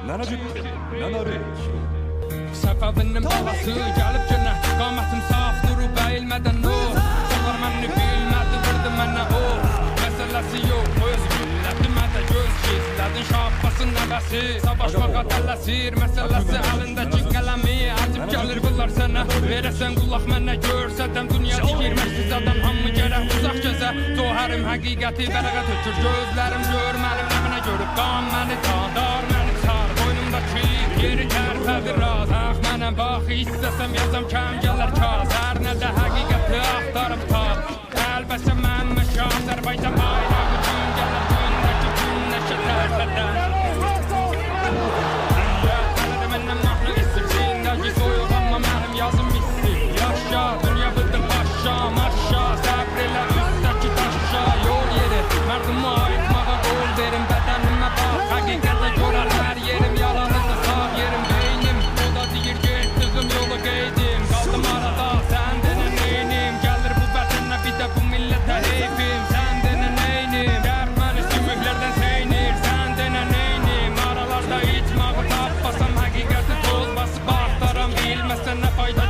Nana ciddi, nana reç. Səbəbinin balası gəlib günə qamətim saf durub əyilmədən o Solar mənni bilmədi vurdu mənə o Məsələsi yox öz milləti mədə göz gizlədin şabbasın nəvəsi Savaşmağa tələsir məsələsi əlindəki qələmi Acib gəlir bunlar sənə verəsən qulaq mənə görsədəm Dünyada girməksiz adam hamı gərək uzaq gözə Zohərim həqiqəti vərəqə tökür gözlərim görməlim nəminə görüb qan məni qadar məni çar Boynumdakı yeri tərpədir raz Mənəm bax, istəsəm yazam kəm gələr kaz Hər nədə həqiqəti axtarıb tap Əlbəsə mən məşə Azərbaycan bayrağı gün gələr gündəki gün nəşə tərpədən Dünya məndən mahnı istir Zindəki soyuq amma mənim yazım istir Yaşa, dünya bıdır başa, maşa Səbr elə üstdəki daşa Yol yeri, mərdumma ayıtmağa qol verin Bədənimə bax, həqiqətə görər hər yerim Yalanıdır sağ yerim, beynim Yolu qeydim, qaldım arada Sən denə neynim, gəlir bu vətənə Bir də bu millətə heyfim Sən denə neynim, qərb məni sümüklərdən seynir Sən denə neynim, aralarda içmağı tapmasam Həqiqəti toz basıb axtaram Bilməsən nə fayda